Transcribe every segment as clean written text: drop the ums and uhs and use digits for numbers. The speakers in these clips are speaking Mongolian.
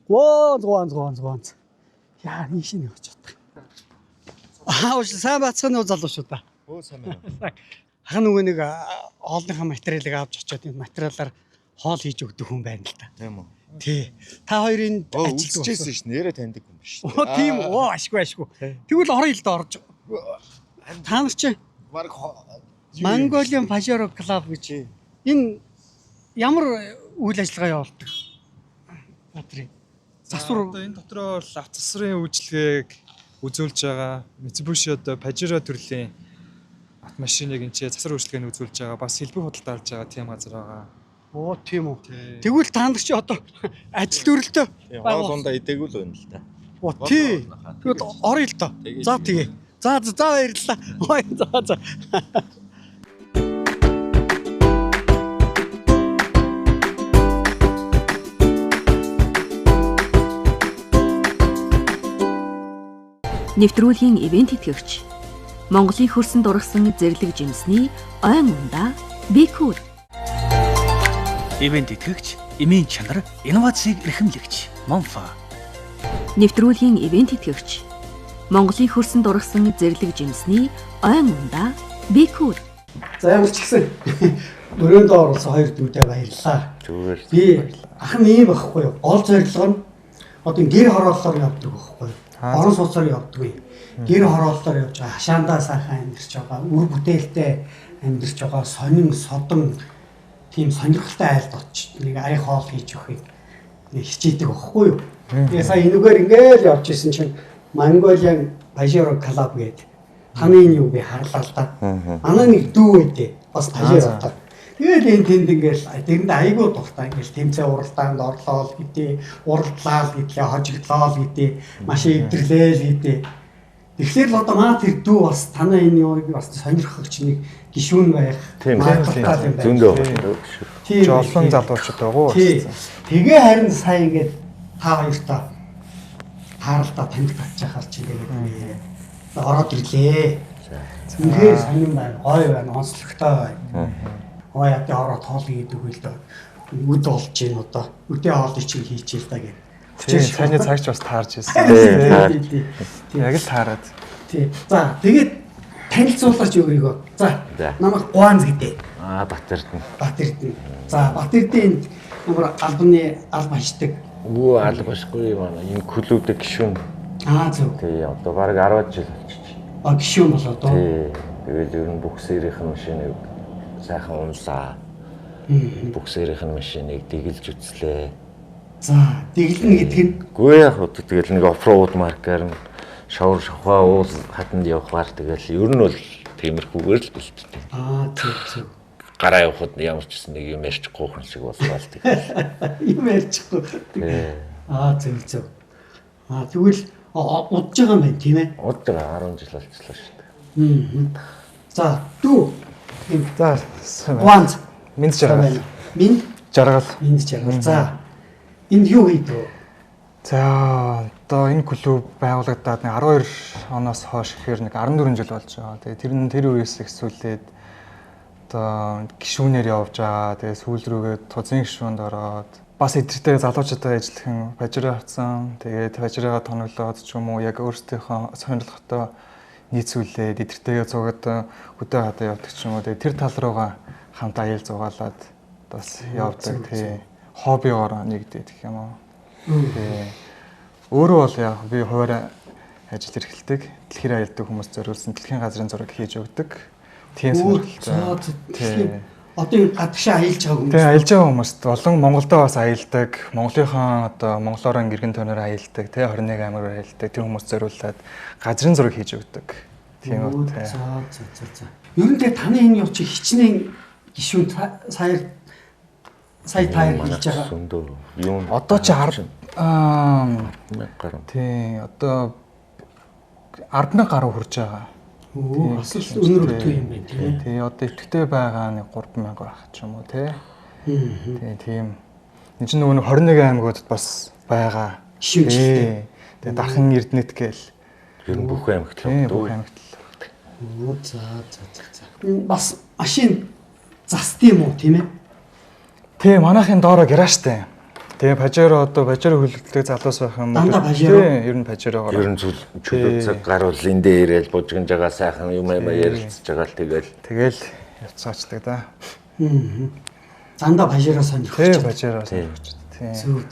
Гонц. Яа, нэг шинэ явж чадах. Сайн бацхан уу залуучууд та. Сайн байна. Ах нөгөө нэг хоолныхаа материалыг авч очиод энэ материалаар хоол хийж өгдөг хүн байна л та. Тийм үү? Тий. Та хоёрын ажилтдаг байсан ш. Нэрээ таньдаг хүн биш. Тийм үү? Ашгүй. Тэгвэл орё л доо орж. Та нар чи Баг Mongolian Pajero Club гэж энэ ямар үйл ажиллагаа явуулдаг? Батрын засвар энэ дотроо автобусрын үйлчлэгийг үзүүлж байгаа. Mitsubishi одоо Pajero төрлийн автомашиныг энэ засвар үйлчлэгийг үзүүлж байгаа. Бас хэлбэг худалдаа алж байгаа тийм газар байгаа. Оо тийм үү. Тэгвэл та нар чи одоо ажил төрөлтөө хоолундаа идээгүүл байна л да. Оо тий. Тэгвэл орё л доо. За тэгээ. За баярлалаа. Ой за. Нэвтрүүлгийн ивент итгэгч Монголын хөрсөнд ургасан зэрлэг жимсний ойн ундаа Бикүр. Ивент итгэгч эмийн чанар инновацийг эрхэмлэгч Монфа. Нэвтрүүлгийн ивент итгэгч Монголын хөрсөнд ургасан зэрлэг жимсний ойн ундаа Бикүр. За ямар ч гэсэн өрөөндөө оролцсон хоёр дүүдэд баярлалаа. Зүгээр. Би ах нь ийм байхгүй юу? Гол зорилго нь одоо гэр хорооллоор явдаг байхгүй юу? Орон сууцаар явдаггүй. Гэр хорооллоор явж байгаа, хашаандаа сайхан амьдарч байгаа, үр бүтээлтэй амьдарч байгаа, сонин содон тийм сонирхолтой айлд очиж нэг ая хоол хийж өгөхийг хичээдэг байхгүй юу? Тэгээ сая энэгээр ингээл явж исэн чинь Mongolian Pajero Club гэдэг таны юу би харлаа л да. Манай нэг дүү байдээ. Бас Pajero та. Тэгээд энэ тэнд ингээл тэрэнд айгүй дуртай ингээл тэмцээ уралдаанд орлоо л гэдэг, уралдлаа л гэдэг, хожигдлоо л гэдэг, маш эвдэрлээ л гэдэг. Тэгэхээр л одоо маа тэр дүү бас танаа энэ юуг бас сонирхогч нэг гишүүн байх. Зөндөө байна. Тийм. Жолсон залуучууд байгаа. Тэгээ харин сая ингээд та хоёртаа харалтаа таньд татчихаар чи тэгээд ороод ирлээ. Үнэхээр сонирн байна, гоё байна, онцлогтой байна. Ой ятаа ороод хоол хийдэг үйл дөө. Үд болж гин одоо. Үдээ хоолыг чинь хийчихээ л та гэх. Тийм, цааны цагч бас таарж ирсэн. Тийм. Яг л таарад. Тийм. За, тэгээд танилцуулаач өөрийгөө. За, намайг Гуанз гэдэг. Батэрдэн. За, Батэрдэн ямар албаны алба хийдэг. Үгүй алба башгүй юм аа. Энэ клубтэй гишүүн. Зөв. Тий, одоо баг 10 жил болчихчих. Гишүүн болоо доо. Тий. Тэгээд ер нь бүх сэрийнхэн машиныг сайхан унсаа. Бүх сэрийнхэн машиныг дэглэж үзлээ. За, дэглэнэ гэдэг нь гүй яг хөө тэгэл нэг офроуд маркаар шавар шавхаа уул хатанд явахаар тэгэл ер нь бол тиймэрхүүгээр л бэлтдэг. Зөв. Гараа явахад ямар ч гэсэн нэг юм ярьчихгүй хүн шиг боллоо л тэгэл. Юм ярьчихгүй. Зөв. Тэгвэл удаж байгаа юм байна тийм ээ? Удаж байгаа 10 жил болчихлоо шүү дээ. За, дүү. За, Гуанз. Минь жаргал. За. Энд юу хийдэг? За, одоо энэ клуб байгуулагдаад 12 оноос хойш гэхээр нэг 14 жил болж байгаа. Тэгээ тэр үеэс эхсүүлээд одоо гишүүнээр явж байгаа. Тэгээ сүүл рүүгээ тузын гишүүнд ороод бас эдгэртэй залуучуудтай ажиллах Pajero авсан. Тэгээд Pajero-га тоноглоод ч юм уу яг өөрсдийнхөө сонирхолтой нийцүүлээд эдгэртэйгээ цугаад хөдөө хадаа явдаг ч юм уу. Тэгээд тэр тал руугаа хамт аял зугаалаад бас явдаг. Тэгээ хоббигоор нэгдээд гэх юм уу. Тэгээ өөрөө бол яг би хуваараа ажил эрхэлдэг. Дэлхийр аялдаг хүмүүс зориулсан дэлхийн газрын зураг хийж өгдөг. Тийм сонирхолтой. Одоо энэ гадагшаа аялж байгаа хүмүүс. Тэгээ аялж байгаа хүмүүст болон Монголдо бас аялдаг. Монголынхаа одоо монголоор гэргэн тоноор аялдаг. Тэгээ 21 аймагаар аялдаг. Тэр хүмүүс зориулаад газрын зураг хийж өгдөг. Тийм үү. За. Ер нь тэгээ таны энэ явц хичнээн гишүүн сая таар хийж байгаа. Юм. Одоо ч 10 гаруй. Тий, одоо 10,000 гаруй хүрж байгаа. Бас л өнөр өтгөө юм байна тийм. Тий, одоо идэвхтэй байгаа нэг 3,000 байх ч юм уу тий. Тий, тийм. Энд чинь нөгөө 21 аймагуудад бас байгаа. Гişүүнчтэй. Тэгээ Дархан Эрдэнэт гээл. Ер нь бүх аймагт л байна. За. Бас машин зас тийм үү тийм ээ? Тий, манайхын доороо гаражтай. Тэгээ Pajero одоо Pajero хөлөлдөг залуус байх юм. Дандаа Pajero? Тийм, ер нь Pajero-гоор. Ер нь чөлөөцөг гарвал энэ дээр ирэл бужигж байгаа сайхан юм ярилцж байгаа л тэгэл явцгаачдаг да. Дандаа Pajero сонирхож Тийм байна. Pajero. Тийм. Зөв.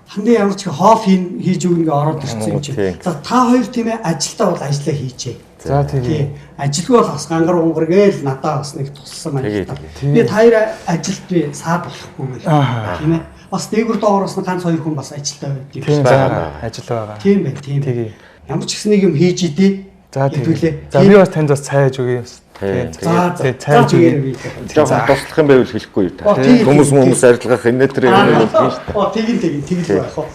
Хандаа ямар ч хоол хийж өгнө ингээ ороод ирсэн юм чи. За та хоёр тийм ээ ажилдаа бол ажиллаа хийжээ. За тэгээ. Ажилгүй бол бас гангар унгар гээл надаа бас нэг туссан ажилдаа. Би та хоёр ажилд би саад болохгүй мэл. Тийм ээ. Бас дээгүр доороос нь ганц хоёр хүн бас ажилдаа байдаг. Тийм ажил байгаа. Тийм бай, тийм. Тэгээ. Ямар ч гэсэн нэг юм хийж идэ. За тэгээ. За би бас танд бас цайж өгье. За цайж өгье. жоохон туслах юм байвал хэлэхгүй юу та. Хүмүүс арилгах энэ төр юм байна шүү дээ. Тэгэл байх уу.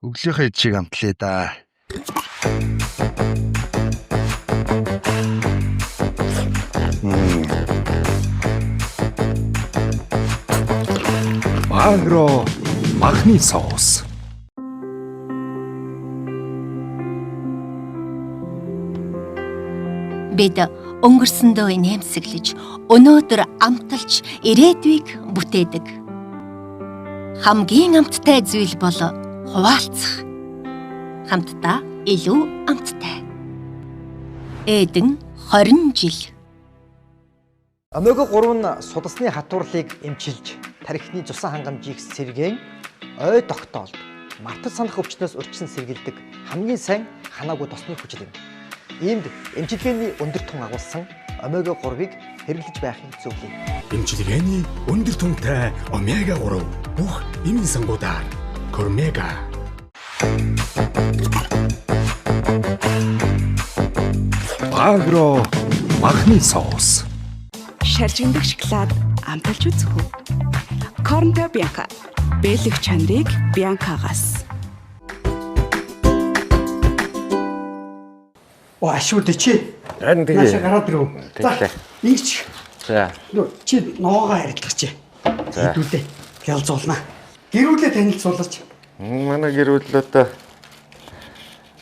Өглөөхөө чиг амтлаа да. Агро махны соус. Бид өнгөрсөндөө нэмсэглэж, өнөөдөр амталж ирээдүйг бүтээдэг. Хамгийн амттай зүйл бол хуваалцах. Хамтдаа илүү амттай. Эдэн 20 жил. Омега 3 нь судасны хатуурлыг эмчилж, тархины цусан хангамжийг сэргээн, ой тогтоолд, мартаж санах өвчнөөс урьдчилан сэргийлдэг хамгийн сайн ханаагүй тосны хүчил юм. Иймд эмчилгээний өндөр тун агуулсан омега 3-ыг хэрэглэж байхыг зөвлөе. Эмчилгээний өндөр тунтай омега 3 бүх эмийн сангуудаар Кормега. Агро махны соус. Шаржигдах шоколад амталж үзэх үү? Корнто Бянка. Бэлэг чанарыг Бянкагаас. Ашгүй чи. Харин тэгээ. Наашаа гараад ирв. За. Ингэж. За. Чи ноогоо харилцах чи. Хэдүүлээ. Ялзуулна. Гэрүүлээ танилцуулаач. Манай гэр бүл одоо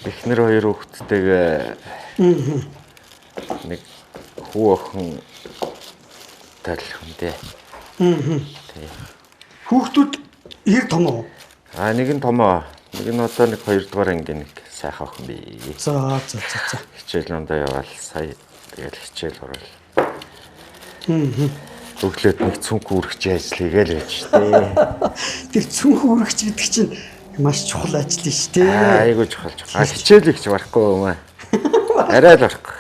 эхнэр хоёр хүүхэдтэйгээ нэг хүү охин талхандээ. Хүүхдүүд хэр том уу? Нэг нь томоо. Нэг нь одоо нэг 2 дугаар ангийн нэг сайхан охин бий. За. Хичээл ондоо яваал сая тэгэл хичээл орол. Өглөөд нэг цүнх үргэж ажил хийгээл байж тээ. Тэр цүнх үргэж гэдэг чинь маш чухал ажил шүү дээ. Айгуу чухал. Хичээлийг ч барахгүй юм аа. Арай л барахгүй.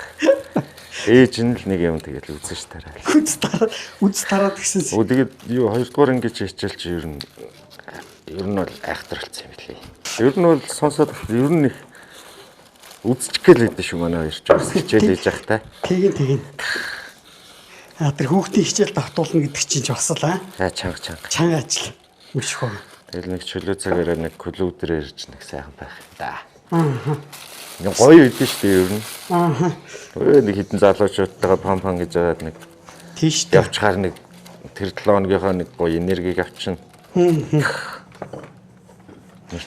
Ээж нь л нэг юм тэгэл үзэн ш тараа. Үз тараад гэсэн. Тэгээд юу 2 дугаар ангийн хичээл чи ер нь бол айхтарлцсан юм билээ. Ер нь бол сонсоод ер нь их үзчих гээл байдсан шүү манай хоёр ч хичээл хийж явах та. Тийм. Тэр хүүхдийн хичээл давтуулна гэдэг чинь ч бас л чанга. Чанга ажил. Мөшхөө. Тэгэл нэг чөлөө цагаараа нэг клуб дээр ирж нэг сайхан байх юм да. Нэг гоё үйдэн шүү дээ ер нь. Нэг хитэн залуучуудтайгаа пам гэж яваад нэг тийш явчихаар нэг тэр 7 хоногийнхоо нэг гоё энергийг авчин. Мөр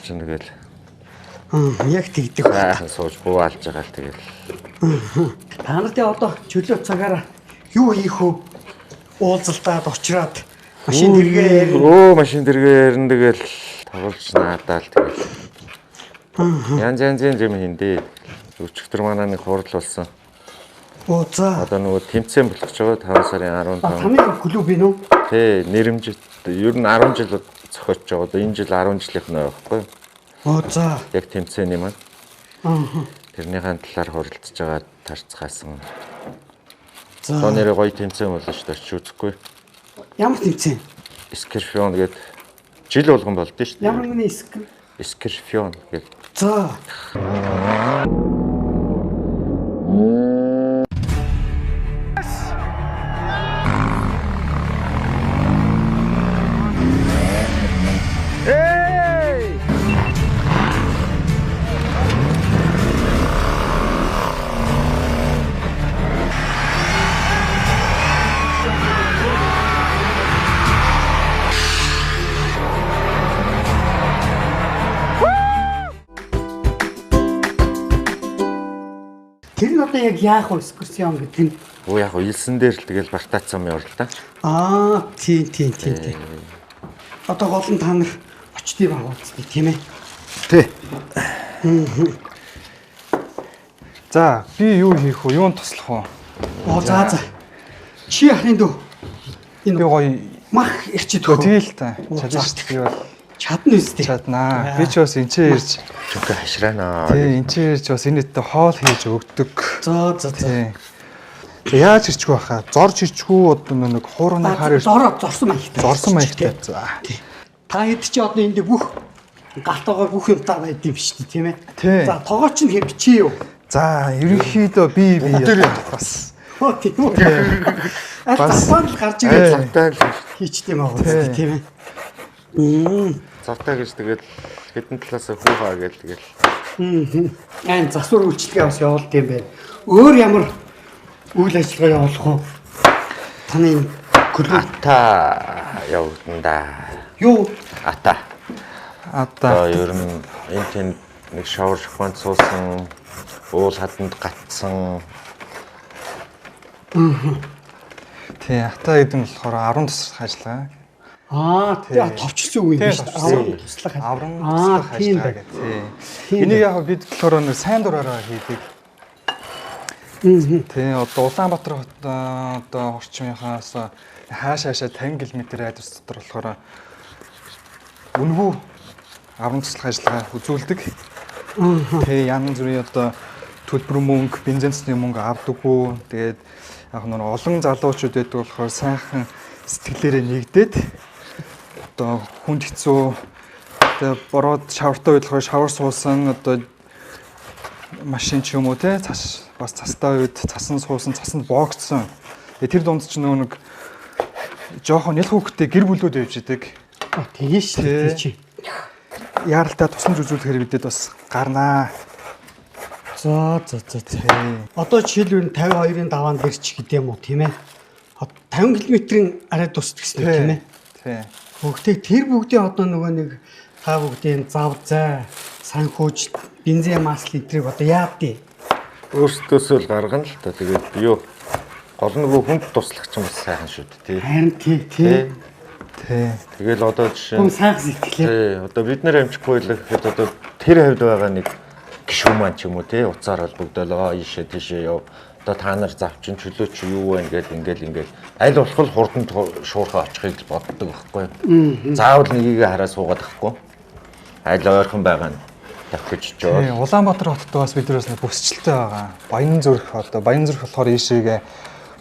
чинь тэгэл. Яг тэгдэг байна. Сууж бууалж байгаа л тэгэл. Та нарын одоо чөлөө цагаараа юу хийх вэ? Уулзалтаад очраад машин дэргээр. Машин дэргээр тэгэл тоглож наадаал тэгэл. Янз юм хийндээ. Өчигдөр манай нэг хурал болсон. За. Одоо нөгөө тэмцээн болох ч байгаа 5 сарын 15. Таны клуб юм уу? Тий, нэрэмжит ер нь 10 жил зохиож байгаа. Одоо энэ жил 10 жилийнх нь байхгүй. За. Яг тэмцээний маань. Тэрнийхэн талаар хуралдаж байгаа тарцгаасан. За. Нэрээ гоё тэмцээн болно шүү дээ. Чи үзэхгүй. Ямар тэмцээн? Скерфион гэдэг жил болгон болд нь шүү дээ. Ямар нэгэн Скерфион гэдэг. За. Тэр нь одоо яг яах вэ экскурсион гэдэг нь? Яг уйлсан дээр л тэгэл бартаацсан юм явал та. Тийм. Одоо гол нь та нар товчдын агуулдаг тийм ээ. Тий. За би юу хийх вэ? Юунд туслах вэ? За. Чи яхын дөө. Энэ гоё мах ирчээд хөө. Тэгэл та. Чадна шүү дээ. Би бол чадна үстэй. Чаднаа. Би ч бас энчээ ирж чүгэ хашраана. Тий, энчээ ирж бас энэтэй хоол хийж өгдөг. За. Тий. Яаж ирчихгүй баха? Зорж ирчихгүй одоо нэг хуурны хаар ирж зорсон маягтай. Зорсон маягтай. За. Та хэд чи одоо энд бүх галтагаа бүх юмтаа байд юм шүү дээ, тийм ээ. За, тогоо ч хэв чи юу? За, ерөнхийдөө би бас тийм үү. Бас л гарч ирээд завтай хийчтэй маа үстэй, тийм ээ. Завтай гэж тэгэл хэдэн талаас хүүхаа гэж тэгэл. Айн засвар үйлчлэгээ бас явуулд юм байна. Өөр ямар үйл ажиллагаа явуулах уу? Таны ата явуулна да. Юу? Ата. Одоо ер нь энэ тэнд нэг шавар шахванд суусан, уул хаданд гатсан. Тий, ата гэдэг нь болохоор 10 туслах ажиллагаа. Тий, товчлсон үг юм шүү дээ. 10 туслах ажиллагаа гэх тий. Энийг яг бид болохоор нэг сайн дураараа хийдэг. Тий, одоо Улаанбаатар хот одоо орчмынхаас хаашаа 50 км радиус дотор болохоор үнэгүй 10 туслах ажиллагаа үзүүлдэг. Тэгээ янз бүрийн одоо төлбөр мөнгө, бензинсны мөнгө авдаггүй. Тэгээд яг нь олон залуучууд байдаг болохоор сайхан сэтгэлээрээ нэгдээд одоо хүнд хэцүү одоо бороод шавартай байлахаар шавар суусан одоо машин ч юм уу те бас цастай үед цасан суусан, цасанд боогдсон. Тэр дунд ч нэг жоохон нялх хөвгтэй гэр бүлүүд явж идэг. Тэгээ шүү дээ. Яаралтай тусламж үзүүлэхээр бидэд бас гарнаа. За. Одоо жишээлбэл 52-ын даваан дээр ч гэдэг юм уу тийм ээ. 50 км-ийн арай тусдаг гэсэн тийм ээ. Тий. Бүгдээ тэр бүгдийн одоо нөгөө нэг та бүгдийн зав зай, санхүүж, бензин мас литрийг одоо яадээ. Өөрсдөөсөө л гаргана л та. Тэгээд юу гол нөгөө хүнд туслах ч юм бас сайхан шүү дээ тий. Харин тий. Тэгэл одоо жишээ нь сайхан сэтгэлээ. Тий. Одоо бид нэр амжихгүй л гэхэд одоо тэр хавьд байгаа нэг гişүү маань ч юм уу тий уцаар холбогдол ийшээ тийшээ яв. Одоо та нар завчин чөлөө чи юу вэ ингээл аль болох хурдан шуурхаа очихыг боддог байхгүй. Заавал нёгийг хараа суугаад байхгүй. Аль ойрхон байгаа нь тавьчих жоо. Тий, Улаанбаатар хотод бас бид нараас нэг бүсчлэлтэй байгаа. Баянзүрх болохоор ийшээгээ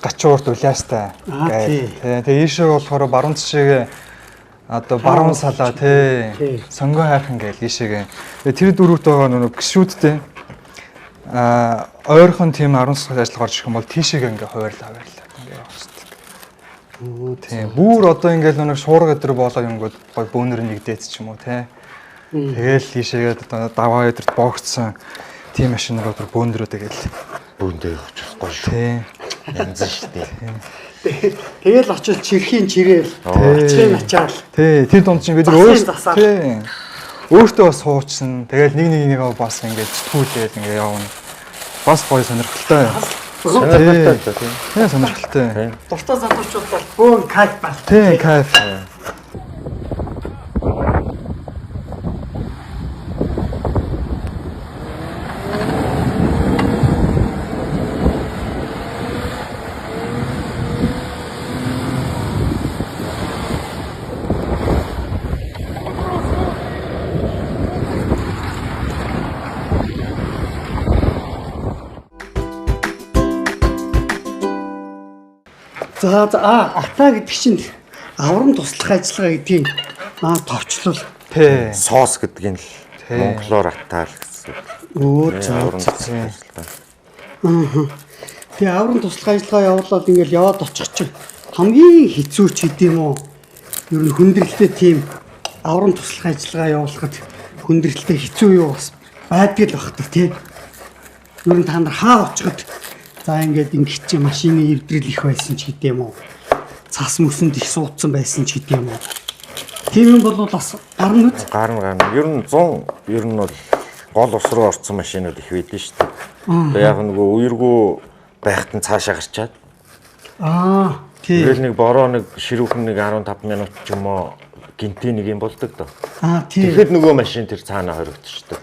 гачуурт уляастай. Тэгээ ийшээ болохоор баруун цэшээгээ одоо баруун салаа тий сонгоо хайрхан гээл ийшээгээ. Тэр дөрөвт байгаа нэг гişүүдтэй ойрхон тийм 10 сар ажиллагаар жих юм бол тийшээгээ ингээ хуваарлаа ингээ явах хэрэгтэй. Тий бүр одоо ингээл нэг шуурга өдр болоо юмгууд гой бөөнөр нэгдээд ч юм уу тий. Тэгэл ийшээгээ даваа өдөрт боогцсон тийм машинаар өдөр бөөндрөө тэгэл бөөндөө явж гоё шүү. Тий. Янз шүү дээ. Тэгэл очил чирхийн чирээл ачаал ачаал. Тий, тэр дунд чинь бид өөртөө бас суучсан. Тэгэл нэг бас ингээд сэтгүүлээд ингээд явна. Бас гоё сонирхолтой. Сонирхолтой тий. Тий, сонирхолтой. Дуртай залуучууд бол бөөн кайф байна. Тий, кайф. За ата гэдэг чинь аврам туслах ажиллагаа гэдгийг товчлол. Тий. Соос гэдгийг л монголоор атаа л гэсэн. Тэгээ аврам туслах ажиллагаа явуулаад ингээл яваад очих чинь хамгийн хэцүү ч гэдэм үү. Ер нь хүндрэлтэй тийм аврам туслах ажиллагаа явуулахад хүндрэлтэй хэцүү юу бас байдаг л багтав тий. Ер нь та нар хаа очиход за ингээд ингэж чи машины эвдрэл их байсан ч гэдэм үү. Цас мөсөнд их суудсан байсан ч гэдэм үү. Тийм юм бол бас гарна үз. Гарна. Ер нь 100 ер нь бол гол ус руу орсон машинууд их байдэн шүү дээ. Яг нөгөө үергүй байхад нь цаашаа гарчаад. Тийм. Тэгэл нэг бороо нэг ширүүхэн нэг 15 минут ч юм уу гинти нэг юм болдог доо. Тийм. Тэгэхэд нөгөө машин тэр цаанаа хоригдчихдаг.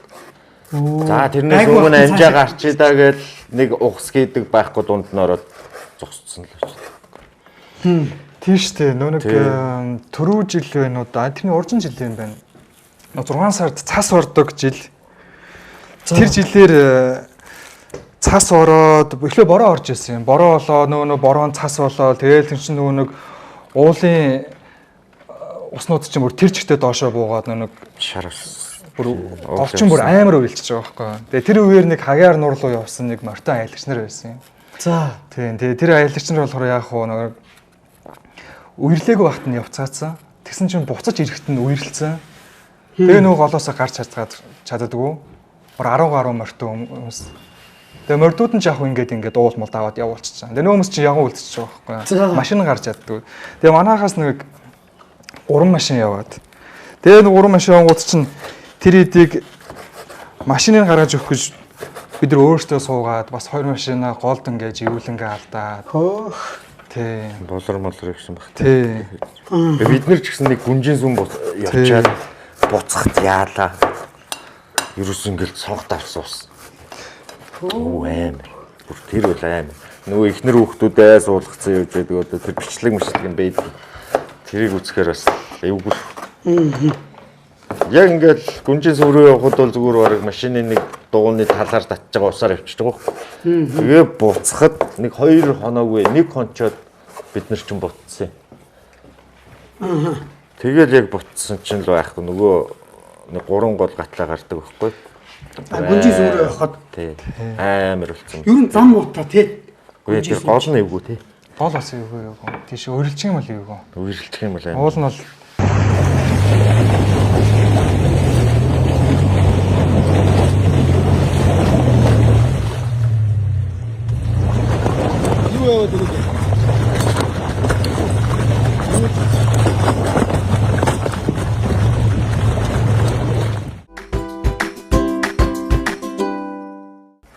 За тэрнээс өмнө амжаа гарчидаа гэж нэг ухс гэдэг байхгүй дунд нь ороод зогсцсон л байна. Тийм шүү дээ. Нэг түрүү жил байна уу да. Тэрний уржин жил юм байна. 6 сард цас ордог жил. Тэр жилээр цас ороод эхлээ бороо орж ирсэн юм. Бороо болоо нөгөө бороо цас болоо. Тэгээл тэр чинь нөгөө уулын уснууд чинь бүр тэр чигтээ доошоо буугаад нэг шараас бүр голчин бүр амар уйлчихж байгаа байхгүй. Тэгээ тэр үеэр нэг хагаар нуур руу явсан нэг морьтой аялагч нар байсан юм. За. Тийм. Тэгээ тэр аялагч нар болохоор яах вэ нэг үерлээгүй багт нь явцгаацсан. Тэгсэн чинь буцаж ирэхэд нь үерлцэн. Тэгээ нөгөө голоосоо гарч чаддаггүй. Бүр 10 гаруй морьтой хүмүүс. Тэгээ морьдууд нь яг ингээд уул мул даваад явуулчихсан. Тэгээ нөгөө хүмүүс чинь яган үлдчихэж байгаа байхгүй. Машин гарч чаддгүй. Тэгээ манайхаас нэг 3 машин яваад. Тэгээ 3 машин явгууд чинь тэр эдийг машиныг гаргаж өгөх гэж бид нар өөрсдөө суугаад бас 2 машинаа голд ингэж ивүүлэнгээ алдаад. Тий. Болор гэсэн баг. Тий. Бид нар ч гэсэн нэг гүнжин сүм явчаад буцахт яалаа. Ерөөс ингээд цонх дарсуус. Амар. Бүр тэр үл амар. Нөгөө ихнэр хүүхдүүдээ суулгацсан явж байдаг одоо тэр бичлэг юм байдаг. Тэрийг үзэхээр бас эвгүй. Яг ингээд гүнжин сүм рүү явхад бол зүгээр бараг машины нэг дугууны талаар татж байгаа усаар явчихдаг. Тэгээ буцахад нэг 2 хоноогүй нэг хончоод бид нар ч буцсан. Тэгэл яг буцсан чинь л байхгүй нөгөө нэг 3 гол гатлаа гардаг байхгүй. Гүнжин сүм рүү явхад амар болсон. Ер нь зам муута тий. Үгүй тэр гол нь эвгүй тий. Гол бас эвгүй. Тийш өөрлөчих юм бол эвгүй. Өөрлөчих юм бол амар. Уул нь бол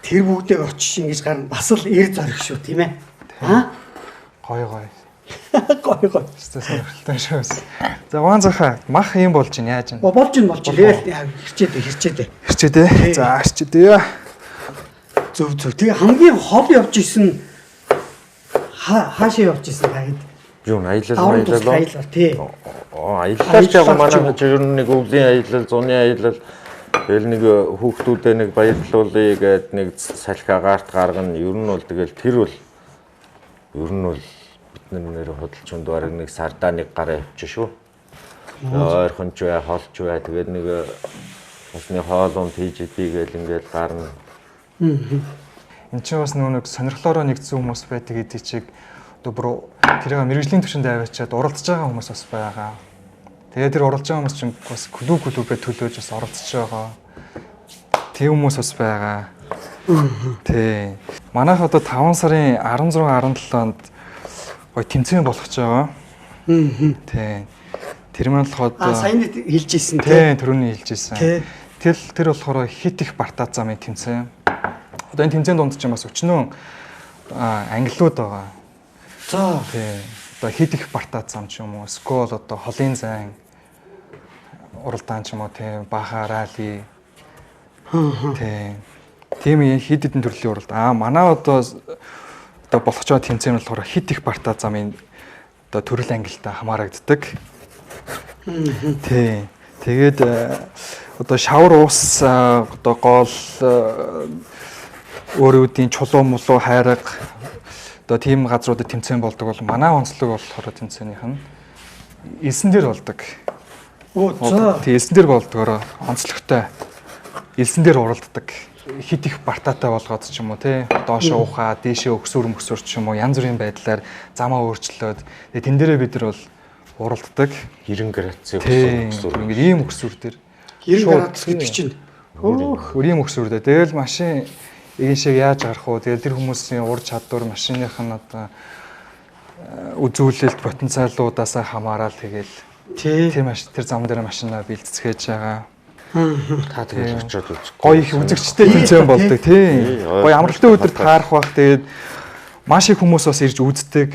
тэр бүгдийг очиж ингэж гарна бас л эр зориг шүү тийм ээ. Гоё. Гоё. Сонирхолтой шүү. За ван захаа мах юм болж ин яаж ин. Болж ин. Хэрчээдээ. За хэрчээдээ. Зөв. Тэгээ хамгийн хол явж исэн хаашаа явж исэн хаяад. Юу аялал тий. Аялал ч яг манай ер нь нэг өвлийн аялал, зуны аялал тэгэл нэг хүүхдүүдээ нэг баярлуулъя гээд нэг салхи агаарт гаргана. Ер нь бол тэгэл тэр бол ер нь бол бид нэр худалч хүнд бараг нэг сардаа нэг гараа явчих шүү. Ойрхон ч бай, холч бай тэгээд нэг усны хоолунд хийж идийгээл ингээл гарна. Энд чинь бас нэг сонирхлоороо нэгдсэн хүмүүс байдаг гэдэг чиг одоо бүр тэрийг мэрэгжлийн түвшинд аваачаад уралдаж байгаа хүмүүс бас байгаа. Тэгээд тэр уралдаж байгаа хүмүүс чинь бас клубээ төлөөж бас оролцож байгаа. Тийм хүмүүс бас байгаа. Тий. Манайх одоо 5 сарын 16-17-нд гоё тэмцээн болох ч байгаа. Тий. Тэр маань болохоор сайн хэлж ирсэн тий. Түрүүний хэлж ирсэн. Тэр болохоор хит их бартаа замын тэмцээн. Одоо энэ тэмцээний дунд чинь бас өчнөө англиуд байгаа. За тий. Одоо хит их бартаа зам ч юм уу, скол одоо холын зайн уралдаан ч юм уу тий, баха ралли. Тий. Тийм хит хитэн төрлийн уралд. Манай одоо болох ч байгаа тэмцээн болохоор хит их бартаа замын одоо төрөл ангилалтай хамаарагддаг. Тий. Тэгээд одоо шавар уус одоо гол өөрөөдийн чулуу мулуу хайраг одоо тийм газруудад тэмцээн болдог бол манай онцлог болохоор тэмцээнийх нь элсэн дээр болдог. Тий, элсэн дээр болдгоор онцлогтой элсэн дээр уралддаг. Хит их бартаатай болгоод ч юм уу тий доошоо ухаа, дээшээ өксөр ч юм уу янз бүрийн байдлаар замаа өөрчлөөд тэн дээрээ бид нар бол уралддаг. 90 градусын өксөр. Ингээд ийм өксөр дээр 90 градус гэдэг чинь ийм өксөр дээр тэгэл машин ийм шиг яаж гарах вэ? Тэгэл тэр хүмүүсийн ур чадвар, машиных нь одоо үзүүлэлт потенциалуудаас хамаарал тэгэл тийм тэр зам дээр машинаа бэлтцгээж байгаа. Та тэгэл очиод үзэх. Гоё их үзэгчтэй тэмцээн болдог тий. Гоё амралтын өдөр таарах бах тэгээд маш их хүмүүс бас ирж үздэг.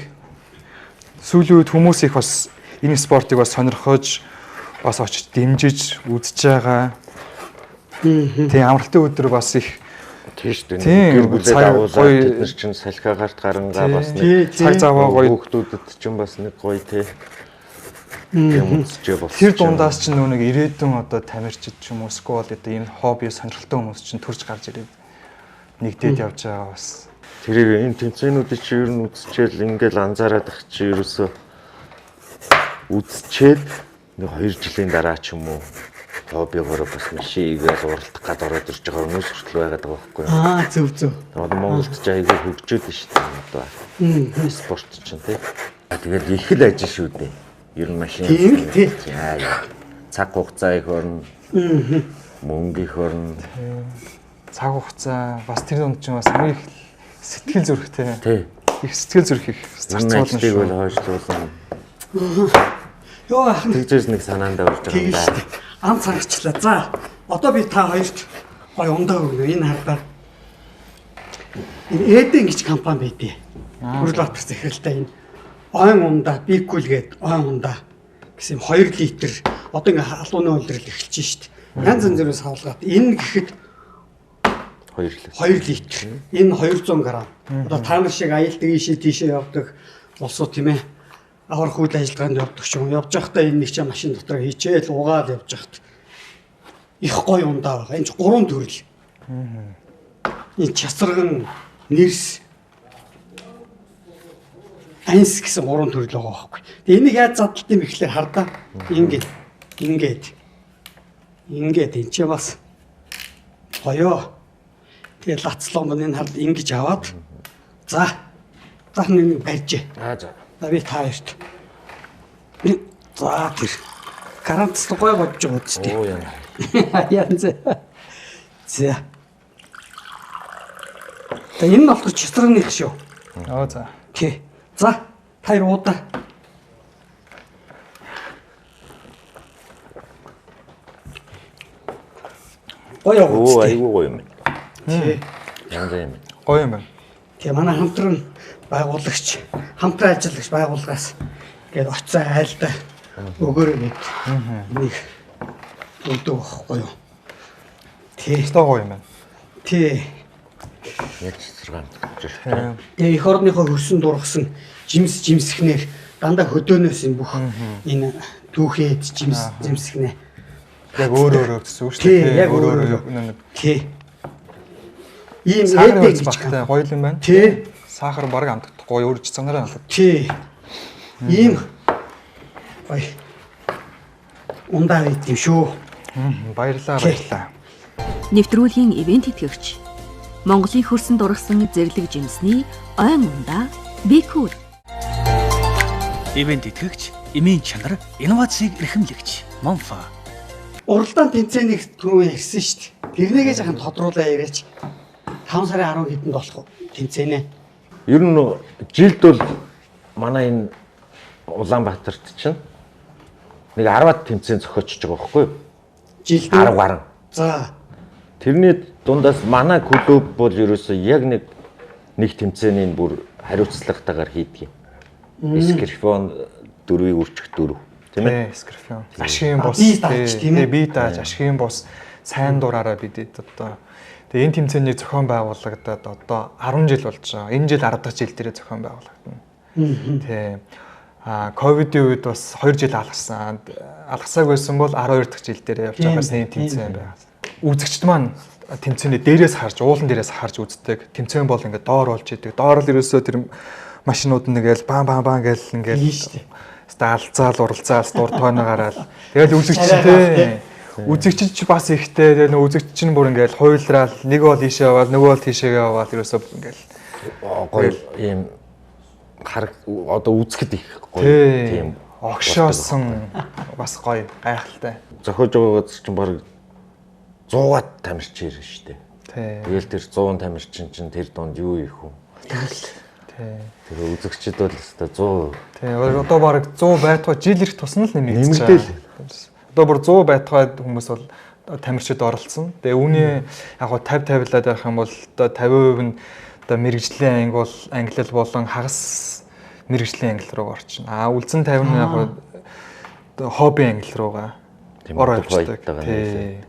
Сүүлийн үед хүмүүс их бас энэ спортыг бас сонирхож бас очиж дэмжиж үзэж байгаа. Тийм амралтын өдөр бас их тийш дээ. Гэр бүлээ дагуулаад бид нар чинь салхиагаарт гарангаа бас нэг цаг заваа гоё хүүхдүүдэд чинь бас нэг гоё тий. юм үзчихээ болсон. Тэр дундаас чинь нэг ирээдүйн одоо тамирчид ч юм уу эсвэл одоо энэ хобби сонирхолтой хүмүүс чинь төрж гарч ирээд нэгдээд явж байгаа бас. Тэрийг энэ тэмцээнүүдийг чи ер нь үзчихэл ингээл анзаараад ах чи ерөөсөө үзчихэл нэг 2 жилийн дараа ч юм уу хоббигоор бас машигээл уралдах гад ороод ирж байгаа хүмүүс хүртэл байгаад байгаа байхгүй юу? Зөв. Одоо Монголд ч аягүй хөгжөөд байна шүү дээ одоо. Спорт ч юм тий. Тэгэл их л ажил шүү дээ. Ер нь машин. Тийм. Цаг хугацаа их орно. Мөнгө их орно. Цаг хугацаа бас тэр дунд чинь бас хамгийн их сэтгэл зүрэхтэй. Тий. Их сэтгэл зүрх их зарцуулна шүү. Бол хойшлуулна. Йоо тэгжээс нэг санаанд орж байгаа юм да. Ам цагчлаа. За одоо би та хоёрт гоё ундаа өгнө. Энэ хардаа. Энэ Эден гэж компани байдیں۔ Бүрлотор захиралтай энэ ойн ундаа Бикул гээд ойн ундаа гэсэн 2 литр одоо ингээ халууны үйлдвэрлэл эхэлж шít. Янз бүрээс хавлгаад энэ гэхэд 2 литр. Энэ 200 г. Одоо та нар шиг аялдаг ийшээ явдаг улсууд тийм ээ. Аврах үйл ажиллагаанд явдаг ч юм. Явж байхдаа энэ нэг ч машин дотор хийчээл угаал явж байхад их гоё ундаа байгаа. Энэ ч 3 төрөл. Энэ часарган, нэрс, анс гэсэн 3 төрөл байгаа байхгүй. Тэгээ энийг яаж задлт юм ихлээр хардаа. Ингээд энэ ч бас гоё. Тэгээ лацлон энэ хард ингэж аваад за нэг барьж. За. Би таашд. За тэр гарантс гоё бодож байгаа ч тийм. Оо яа. Янз. За. Тэгээ энэ нь болохоор чистрын их шүү. За. Окей. За таяр уудаа. Гоё уу. Оо айгүй гоё юм. Тий. Янз юм. Гоё юм байна. Тэгээ манай хамтран байгуулагч, хамтран ажиллагч байгууллагаас гээд очисан айлдаа өгөөрэй гэд. Нэг өгдөг байхгүй юу? Тий. Гоё юм байна. Тий. Яг цэцэргаанд гэж байна. Тэгээ эх орныхоо хөрсөн дургасан жимсхнээр дандаа хөдөөнөөс энэ бүх энэ түүхээд жимсхнээ. Яг өөр гэсэн үг шүү дээ. Яг өөр. Тий. Ийм Эден гэж багтай гоё юм байна. Тий. Сахар баг амтдахгүй өөр цэцэнээр амтдаг. Тий. Ийм гоё. Ундаа байт юм шүү. Баярлалаа. Нэвтрүүлгийн ивент итгэгч Монголын хөрсөнд ургасан зэрлэг жимсний ойн ундаа Бикул. Ивент итгэгч, эмийн чанар, инновацийг эрхэмлэгч Монфа. Уралдаан тэмцээнийг түрүү ярьсан шүү дээ. Тэрнийгээ жоохон тодруулаа яриач. 5 сарын 10 хэдэнд болох тэмцээнэ. Ер нь жилд бол манай энэ Улаанбаатарт чинь нэг 10-аад тэмцээн зохиочж байгаа байхгүй юу? Жилд 10 гарan. За. Тэрний дундаас манай клуб бол ерөөсөө яг нэг тэмцээний бүр хариуцлагатайгаар хийдэг юм. Скрифон 4-ийг үрчих 4. Тийм ээ? Скрифон. Ашигын бус би дааж ашигын бус сайн дураараа бидэд одоо тэгээ энэ тэмцээний зохион байгуулагдаад одоо 10 жил болж байгаа. Энэ жил 10 дахь жил дээр зохион байгуулагдана. Тэ. Ковидын үед бас 2 жил алгасан. Алгасааг байсан бол 12 дахь жил дээр явж байгаас энэ тэмцээн байгаа. Үзэгчд маань тэмцээний дээрээс харж, уулан дээрээс харж үздэг. Тэмцээн бол ингээд доор болж идэг. Доор л ерөөсөө тэр машинууд нэгэл бан гээл ингээд алцаал уралцаал дуртойно гараал. Тэгэл үзэгчтэй. Үзэгчд ч бас ихтэй. Тэгээ үзэгч чинь бүр ингээд хуйлраал нэг бол ийшээ яваал, нөгөө бол тийшээгээ яваал ерөөсөө ингээд гоё ийм одоо үзэхэд их гоё тийм огшоосон бас гоё гайхалтай. Зохиож байгаагаад чинь баг 100-аад тамирч ирэн штэ. Тэгэл тэр 100 тамирчин чинь тэр донд юу их вэ? Тэр үзэгчд бол өстой 100. Одоо баг 100 байтугай жил ирэх тусна л нэмэгдэл. Одоо бүр 100 байтугай хүмүүс бол тамирчид оролцсон. Тэгээ үүний яг 50-50-лаад байх юм бол одоо 50% нь одоо мэрэгжлийн англи болон хагас мэрэгжлийн англи руу орчихно. Үлдсэн 50 нь яг хобби англи руугаа. ор авчдаг. Тий.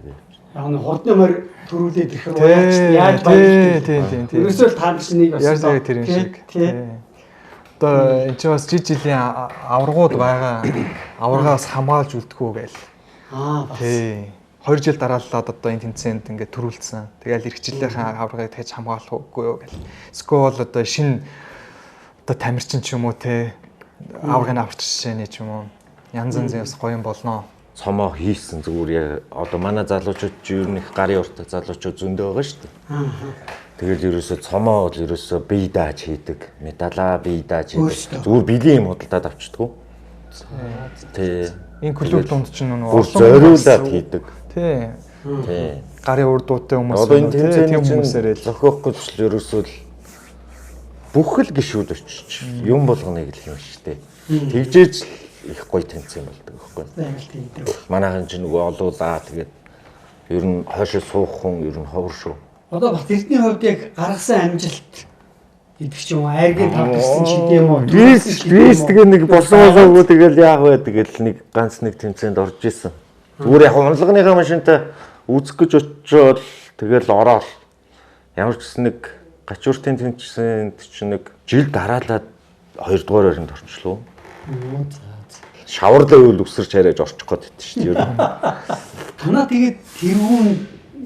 Яг нь хурдны морь төрүүлээд ирэхээр уяач яаж баярлах. Ерөөсөө л таанд чинь нэг бас тэр юм шиг. Одоо энэ ч бас жилийн аваргууд байгаа. Аваргаас хамгаалж үлдэхүү гээл. Тий. 2 жил дарааллаад одоо энэ тэмцээнд ингээд төрүүлсэн. Тэгэл эх жилийнхаа аваргыг тэгж хамгаалах үгүй юу гэл. Эсвэл одоо шинэ одоо тамирчин ч юм уу те аваргын аварч шишээний ч юм уу янз янзын бас гоё юм болно. Цомоо хийсэн зүгээр одоо манай залуучууд ч ер нь их гарын уртаа залуучууд зөндөө байгаа шүү дээ. Тэгэл ерөөсө цомоо бол ерөөсө бие дааж хийдэг. Медалаа бие дааж хийдэг. Зүгээр биеийн юм худалдаад авчдаг. Тий. Энэ клуб донд ч нөгөө зориулаад хийдэг. Тий. Тий. Гарын урд дуутай хүмүүс одоо энэ тэмцээний хүмүүсээрээ зохиох гэж л ерөөсөө л бүх л гişүүд очиж юм болгоныг л юм шүү дээ. Тэгжээж их гоё тэмцээн болдог байхгүй. Манайхан ч нөгөө олуулаа тэгээд ер нь хойшоо суух хүн ер нь ховор шүү. Одоо бас эртний хувьд яг гаргасан амжилт гэдэг ч юм уу айргийн тавталсан ч гэдэм үү. Вист тэгээ нэг болсон болоогүй тэгэл яах вэ тэгэл нэг ганц нэг тэмцээнд орж исэн. Зүгээр яг унлагныхаа машинтай үзэх гэж очиод тэгэл ороод ямар ч нэг гачууртын тэмцээнд чинь нэг жил дараалаад 2 дугаар байранд орчлоо. Шаварлаа үйл үсэрч харааж орчих гээд байт шүү дээ. Танаа тэгээд тэрүүн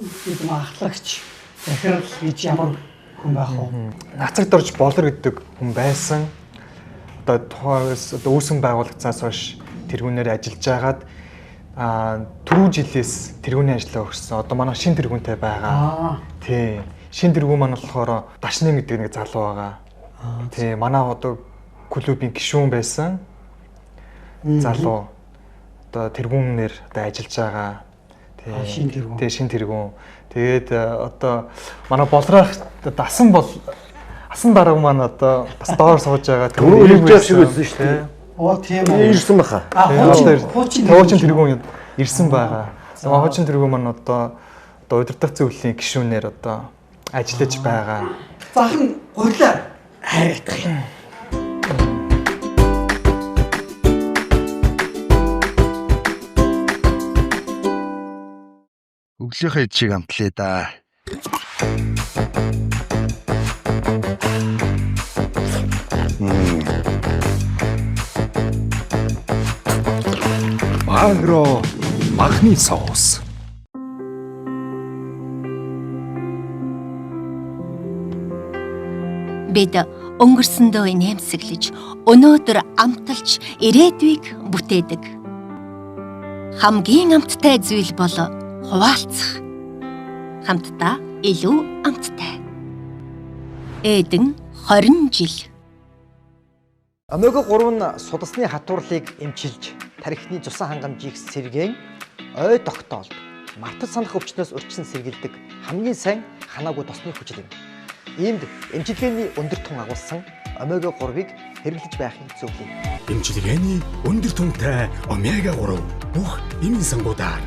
гэдэг нь ахлагч захирал гэж ямар хүн байх вэ? Нацагт орж болор гэдэг хүн байсан. Одоо тухайс одоо үүсгэн байгуулагцаас хойш тэргүүнээр ажиллаж агаад түрүү жилээс тэргүүний ажлаа өгсөн. Одоо манай шин тэргүүнтэй байгаа. Тий. Шин тэргүүн маань болохоор Дашны гэдэг нэг залуу байгаа. Тий. Манай одоо клубын гишүүн байсан. Залуу одоо тэргүүнээр одоо ажиллаж байгаа. Шин тэргүүн. Тий, шин тэргүүн. Тэгээд одоо манай болрах асан дарга маань одоо бас доор сууж байгаа. Түрүү ирж шиг байсан шүү дээ. Оо тийм үү. Ирсэн баха. Хуучин тэргүүн ирсэн байгаа. Хуучин тэргүүн маань одоо удирдах зөвлөлийн гишүүнээр одоо ажиллаж байгаа. Захан гурлаа хайртай. Өглөөхөө чиг амтлаа да. Агро махны соус. Бид өнгөрсөндөө инээмсэглэж, өнөөдөр амталж ирээдүйг бүтээдэг. Хамгийн амттай зүйл бол хуваалцах. Хамтдаа илүү амттай. Эдэн 20 жил. Омега 3 нь судасны хатуурлыг эмчилж, тархины цусан хангамжийг сэргээн, ой тогтоолд, мартаж санах өвчнөөс урьдчилан сэргийлдэг хамгийн сайн ханаагүй тосны хүчил юм. Иймд эмчилгээний өндөр тун агуулсан омега 3-ыг хэрэглэж байхын зөвлөе. Эмчилгээний өндөр тунтай омега 3 бүх эмийн сангуудаар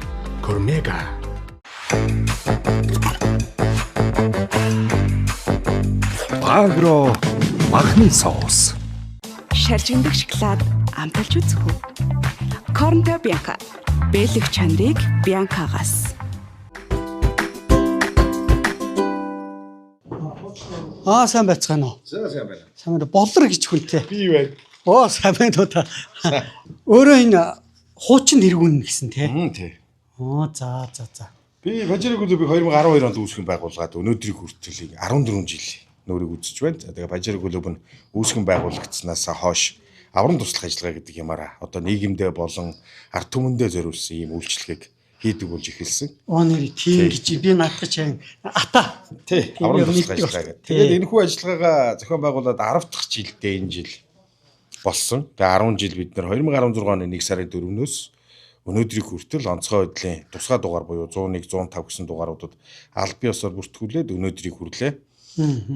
Кормега. Агро махны соус. Шаржигдах шоколад амталж үзэх үү? Корнто Бьянка. Бэлэг чанарыг Бьянкагаас. Сайн байцгаана уу? Сайн байна. Сайн байна. Болор гэж хүнтэй. Би байна. Сайн байна уу та? Өөрөө энэ хуучин тэргүүн гэсэн тий. Тий. За. Би Бажирыг клубыг 2012 онд үүсгэн байгуулгаад өнөөдрийг хүртэл 14 жил нүүрийг үзэж байна. За тэгээ Бажирыг клуб нь үүсгэн байгуулагдсанаас хойш аврам туслах ажиллагаа гэдэг юмараа одоо нийгэмдээ болон ард түмэндээ зориулсан ийм үйлчлэгийг хийдэг болж эхэлсэн. Нэр тийм гэж би наадах чинь ата. Тий, аврам туслах ажиллагаа гэдэг. Тэгээд энэхүү ажиллагаагаа зохион байгуулад 10 дахь жилдээ энэ жил болсон. Тэгээ 10 жил бид нэр 2016 оны 1 сарын 4-өөс өнөөдрийг хүртэл онцгой байдлын тусгай дугаар буюу 101, 105 гэсэн дугааруудад аль бие усаар бүртгүүлээд өнөөдрийг хүрлээ.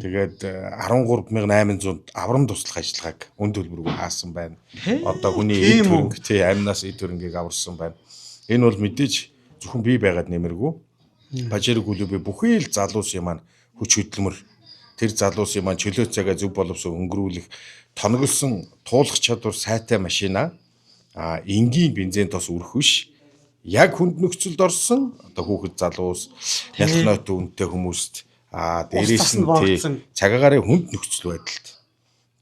Тэгээд 13,800 аврам туслах ажиллагааг үн төлбөрөөр хаасан байна. Одоо хүний эд хөрөнгө тий амнаас эд хөрөнгийг аварсан байна. Энэ бол мэдээж зөвхөн бий байгаад нэмэргүй. Бажирыг клубын бүхий л залуусын маань хүч хөдөлмөр тэр залуусын маань чөлөө цагаа зөв боловсон өнгөрүүлэх тоноглсон туулах чадвар сайтай машина энгийн бензин тос үрэх биш яг хүнд нөхцөлд орсон одоо хүүхэд залуус ялх ноёт үнэтэй хүмүүст дээрээс нь цагаагаараа хүнд нөхцөл байдалд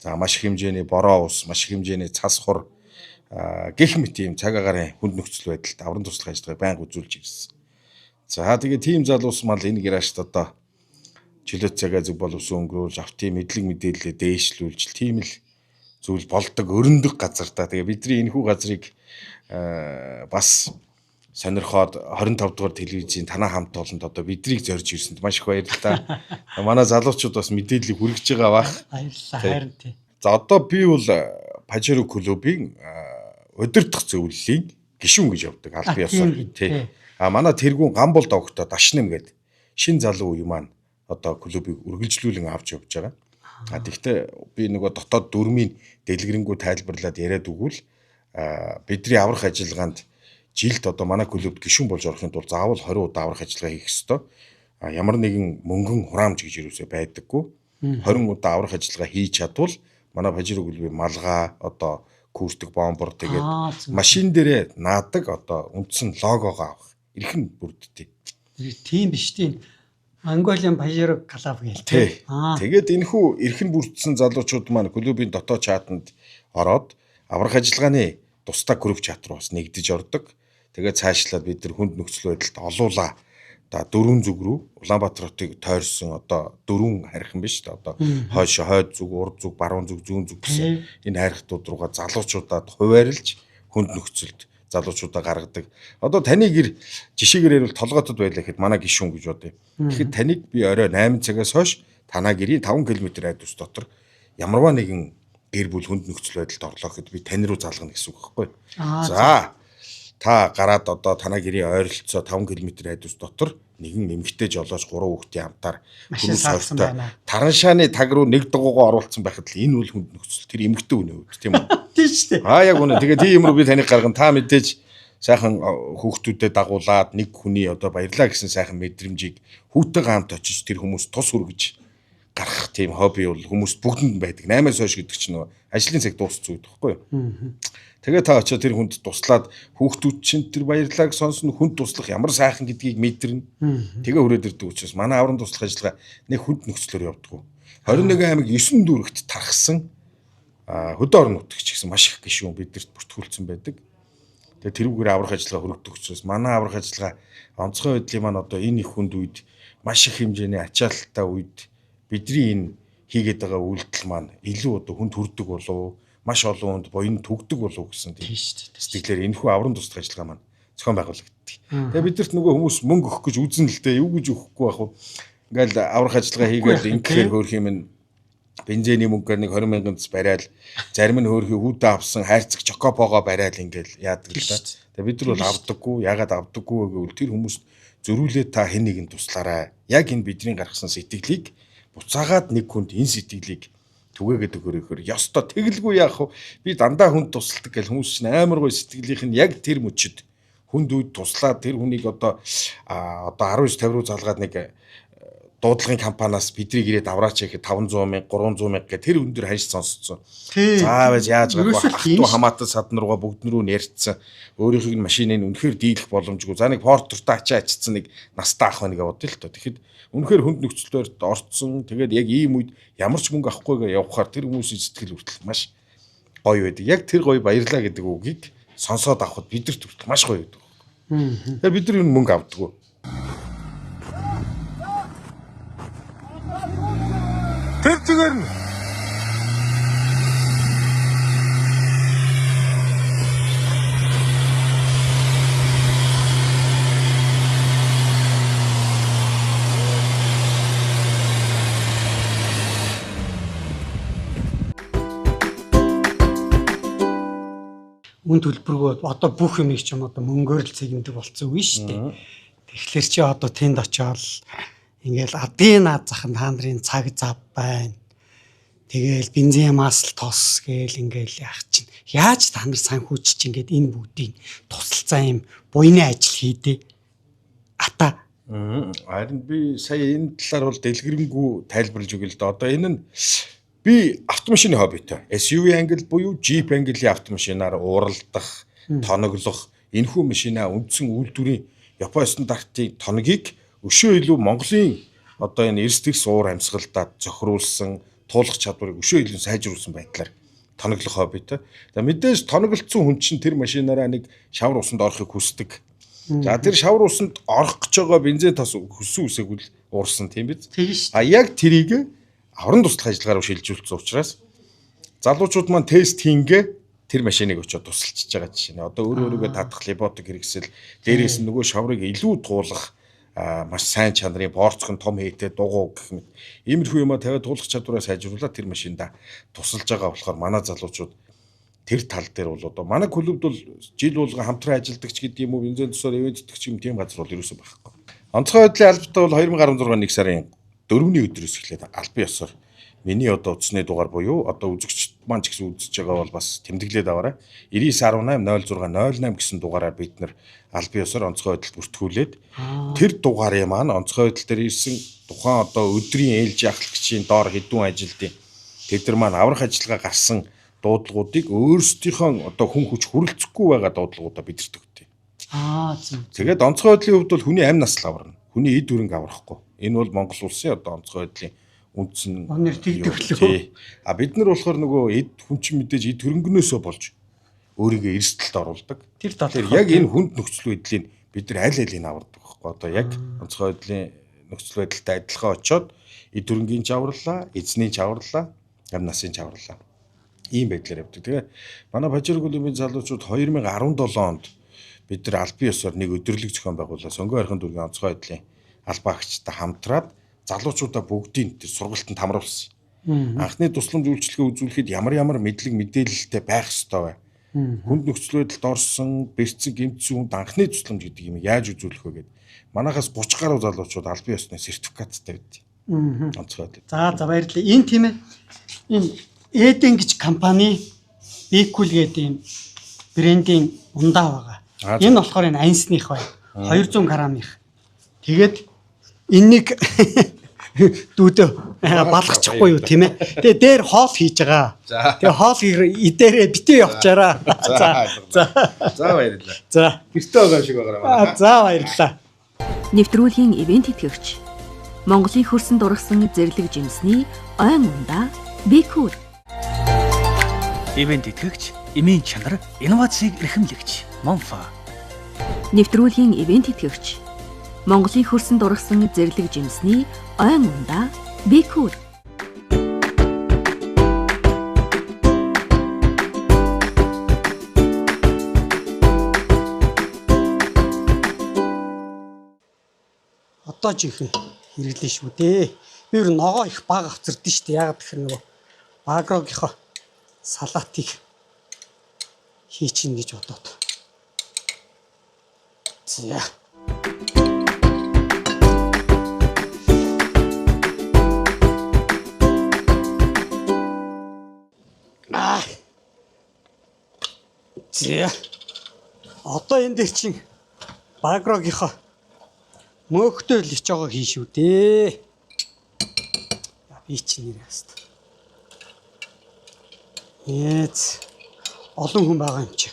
за маш их хэмжээний бороо ус, маш их хэмжээний цас хур гэх мэт ийм цагаагаараа хүнд нөхцөл байдалд аврам туслах ажиллагааг байнга үзүүлж ирсэн. За тэгээ тийм залуус мал энэ гаражт одоо чөлөөт цагаа зөв боловсон өнгөрүүлж автын мэдлэг мэдээлэлээ дээшлүүлж тийм л зүйл болдог өрөндөг газар та. Тэгээ бидний энэхүү газрыг бас сонирхоод 25 дугаар телевизийн танаа хамт олонд одоо бидрийг зорж ирсэнд маш их баярлалаа. Манай залуучууд бас мэдээллийг хүргэж байгаа бах. Баярлалаа харин тий. За одоо би бол Пажеро клубын удирдах зөвлөлийн гишүүн гэж явдаг аль биесээр тий. Манай тэргүүн Гамболд огтоо Дашнэм гээд шин залуу үе маань одоо клубыг үргэлжлүүлэн авч явж байгаа. Тэгэхдээ би нөгөө дотоод дүрмийн дэлгэрэнгүй тайлбарлаад яриад өгвөл бидний аврах ажиллагаанд жилд одоо манай клубд гишүүн болж орохын тулд заавал 20 удаа аврах ажиллагаа хийх ёстой. Ямар нэгэн мөнгөн хураамж гэж юусоо байдаггүй. 20 удаа аврах ажиллагаа хийж чадвал манай Пажеро клубын малгай одоо күүртэг бомбор тэгээд машин дээрээ наадаг одоо үндсэн логогоо авах эрхэн бүрддэг. Тийм биш тийм. Монголын Пажеро клуб гээл тий. Тэгээд энэхүү эрхэн бүрдсэн залуучууд маань клубын дотоод чатанд ороод аврах ажиллагааны тусдаа групп чат руу бас нэгдэж ордог. Тэгээд цаашлаад бид нар хүнд нөхцөл байдалд олуулаа. Одоо дөрвөн зүг рүү Улаанбаатар хотыг тойрсон одоо дөрвөн харьхан биш та одоо хойш хойд зүг, урд зүг, баруун зүг, зүүн зүг гэсэн энэ харьхтууд руугаа залуучуудад хуваарлж хүнд нөхцөлд залуучуудаа гаргадаг. Одоо таны гэр жишээгээр ярил толгоотод байлаа гэхэд манай гишүүн гэж бодъё. Тэгэхэд таныг би орой 8 цагаас хойш танаа гэрийн 5 км радиус дотор ямарваа нэгэн гэр бүл хүнд нөхцөл байдалд орлоо гэхэд би тань руу залгана гэсэн үг байхгүй. За та гараад одоо танаа гэрийн ойролцоо 5 км радиус дотор нэгэн эмэгтэй жолооч 3 хүүхдийн хамтаар хүмүүс сортой тараншааны таг руу нэг дугуйгаа оруулсан байхад л энэ үл хүнд нөхцөл тэр эмэгтэй үнэ үүд тийм үү? Тийм шүү дээ. Яг үнэ. Тэгээ тийм юм руу би таныг гаргана. Та мэдээж сайхан хүүхдүүдэд дагуулад нэг хүний одоо баярлаа гэсэн сайхан мэдрэмжийг хүүтэйгээ хамт очиж тэр хүмүүс тус хүргэж гарах тийм хобби бол хүмүүст бүгдэнд байдаг. 8-аас хойш гэдэг чинь нөгөө ажлын цаг дууссан үед байхгүй юу? Тэгээ та очиод тэр хүнд туслаад хүүхдүүд чинь тэр баярлааг сонсно хүнд туслах ямар сайхан гэдгийг мэдэрнэ. Тэгээ хүрээд ирдэг учраас манай аврам туслах ажиллагаа нэг хүнд нөхцлөөр явдаг. 21 аймаг 9 дүүрэгт тархсан хөдөө орон нутагч гэсэн маш их гишүүн бидэрт бүртгүүлсэн байдаг. Тэгээ тэрүүгээр аврах ажиллагаа хөрөгдөх учраас манай аврах ажиллагаа онцгой байдлын маань одоо энэ их хүнд үед маш их хэмжээний ачаалттай үед бидний энэ хийгээд байгаа үйлдэл маань илүү одоо хүнд хүрдэг болов маш олон хүнд буян түгдэг болов гэсэн тийм сэтгэлээр энэхүү аврам туслах ажиллагаа маань зохион байгуулагддаг. Тэгээ бидэрт нөгөө хүмүүс мөнгө өгөх гэж үзэн л дээ юу гэж өгөхгүй байх вэ? Ингээл аврах ажиллагаа хийгээл ингээр хөөх юм бензиний мөнгөөр нэг 20 мянган барайл зарим нь хөөрхий хүүдээ авсан хайрцаг чокопого барайл ингээл яадаг л да. Тэгээ бид нар бол авдаггүй ягаад авдаггүй гэвэл тэр хүмүүст зөрүүлээ та хэн нэгэн туслаарай. Яг энэ бидний гаргасан сэтгэлийг буцаагаад нэг хүнд энэ сэтгэлийг түгээгээд өгөөрөөр ёстой тэгэлгүй яах вэ? Би дандаа хүнд тусалдаг гэл хүмүүс чинь амар гоё сэтгэлийнх нь яг тэр мөчөд хүнд үед туслаад тэр хүнийг одоо 19-50 руу залгаад нэг дуудлагын компаниас биднийг ирээд авраач гэхэд 500 мянга 300 мянга гэх тэр өндөр ханьж сонсцсон. Заавал яаж гэх ахтуу хамаатан саднаруугаа бүгднөрөө нэрцсэн. Өөрийнхөө машиныг үнэхээр дийлэх боломжгүй. За нэг портертай ачаа ачсан нэг настаа ах байнгээ бодъё л тоо. Тэгэхэд үнэхээр хүнд нөхцөлөөр орцсон. Тэгээд яг ийм үед ямар ч мөнгө авахгүйгээ явахаар тэр хүмүүсийн сэтгэл хүртэл маш гоё байдаг. Яг тэр гоё баярлаа гэдэг үгийг сонсоод авахд бидэрт хүртэл маш гоё байдаг. Тэгээд бид нар энэ мөнгө авдаггүй. Тэр зүгээр нь үн төлбөргөө одоо бүх юм их ч юм одоо мөнгөөр л цэгэндэг болцсон үе шүү дээ. Тэгэхээр чи одоо тэнд очиод ингээл адын наад захын та нарын цаг зав байна. Тэгээл бензин масл тос гээл ингээл яах чинь. Яаж та нар санхүүч чинь ингээд энэ бүгдийг тусалцаа юм буйны ажил хийдэ. Ата. Харин би сая энэ талаар бол дэлгэрэнгүй тайлбарлаж өгье л да. Одоо энэ нь би автомашины хоббитой. SUV англи буюу Jeep английн автомашинаар ууралдах, тоноглох, энэхүү машина үндсэн үйлдвэрийн Японы стандартын тоногийг өшөө илүү Монголын одоо энэ эрс дэгс уур амьсгалдаа зохируулсан туулах чадварыг өшөө илүү сайжруулсан байдлаар тоноглох хоббитой. За мэдээж тоноглолцсон хүн чинь тэр машинаараа нэг шавар усанд орохыг хүсдэг. За тэр шавар усанд орох гэж байгаа бензин тос хүссэн үсээгүүл уурсан тийм биз? А яг тэрийг авран туслах ажиллагаараа шилжүүлсэн учраас залуучууд маань тест хийнгээ тэр машиныг очиод тусалчиж байгаа жишээ нь. Одоо өөрөөгөө татах либотик хэрэгсэл дээрээс нь нөгөө шаврыг илүү туулах маш сайн чанарын борцхон том хээтэй дугуй гэх мэт иймэрхүү юмаа тавиад туулах чадвараа сайжруулаад тэр машинда тусалж байгаа болохоор манай залуучууд тэр тал дээр бол одоо манай клубд бол жил болгон хамтран ажилладаг ч гэдэг юм уу бензин тусаар ивэнтдэг ч юм тийм газар бол ерөөсөө байхгүй. Онцгой байдлын албатай бол 2016 1 сарын 4-ний өдрөөс эхлээд албан ёсоор миний одоо утасны дугаар буюу одоо үзэгч маань ч гэсэн үзэж байгаа бол бас тэмдэглээд аваарай. 99180608 гэсэн дугаараар бид нар албан ёсоор онцгой байдалд бүртгүүлээд тэр дугаарын маань онцгой байдал дээр ирсэн тухайн одоо өдрийн ээлж ахлагчийн доор хэдэн ажилтны тэд нар маань аврах ажиллагаа гарсан дуудлагуудыг өөрсдийнхөө одоо хүн хүч хүрэлцэхгүй байгаа дуудлагуудаа бидэрт өгдөө. Зөв. Тэгээд онцгой байдлын хувьд бол хүний амь наслаг аварна. Хүний эд хөрөнгө аврахгүй. Энэ бол Монгол улсын одоо онцгой байдлын үндсэн онор тэгдэвлээ. А бид нар болохоор нөгөө эд хүн чинь мэдээж эд хөрөнгнөөсөө болж өөрийгөө эрсдэлд оруулдаг. Тэр яг энэ хүнд нөхцөл байдлыг бид нар аль алийг авардаг байхгүй. Одоо яг онцгой байдлын нөхцөл байдалтай адилхан очоод эд хөрөнгийн чаварлаа, эзний чаварлаа, амь насын чаварлаа. Ийм байдлаар явдаг. Тэгээ манай Бажиргүлэмийн залуучууд 2017 онд бид нар албан ёсоор нэг өдөрлөг зохион байгуулсан. Сонгон архин дүүргийн онцгой байдлын албан агчтай хамтраад залуучуудаа бүгдийг тэр сургалтанд хамруулсан. Анхны тусламж үйлчилгээ үзүүлэхэд ямар мэдлэг мэдээлэлтэй байх ёстой вэ? Хүнд нөхцөл байдалд орсон, бэрцэн гэмтсэн хүнд анхны тусламж гэдэг юм яаж үзүүлэх вэ гэдэг. Манайхаас 30 гаруй залуучууд албан ёсны сертификаттай байд. Онцгой байдлаа. За баярлалаа. Энэ тийм ээ. Энэ Эден гэж компани Бикул гэдэг юм брендийн ундаа байгаа. Энэ болохоор энэ Айнсных бай. 200 граммынх. Тэгээд энэнийг дүүдэ балгачихгүй юу тийм ээ. Тэгээ дээр хоол хийж байгаа. Тэгээ хоол идээрээ битээ явчаараа. За баярлалаа. За гэртээ байгаа шиг байгаа. За баярлалаа. Нэвтрүүлгийн ивент итгэгч Монголын хөрсөн дургасан зэрлэг жимсний ойн ундаа Бикул. Ивент итгэгч, эмийн чанар, инновацийг эрхэмлэгч Монфа. Нэвтрүүлгийн ивент итгэгч Монголын хөрсөн дургасан зэрлэг жимсний ойн ундаа Бикул. Одоо ч их хэрэглэн шүү дээ. Би өөр ногоо их баг авцирдэн шүү дээ. Яагаад гэхээр нөгөө багрогийнхоо салаатыг хийчихнэ гэж бодоод. За. За. Одоо энэ дээр чинь багрогийнхоо мөөхтэй л ич байгаа хийн шүү дээ. Би чинь нэр яст. Яц олон хүн байгаа юм чи.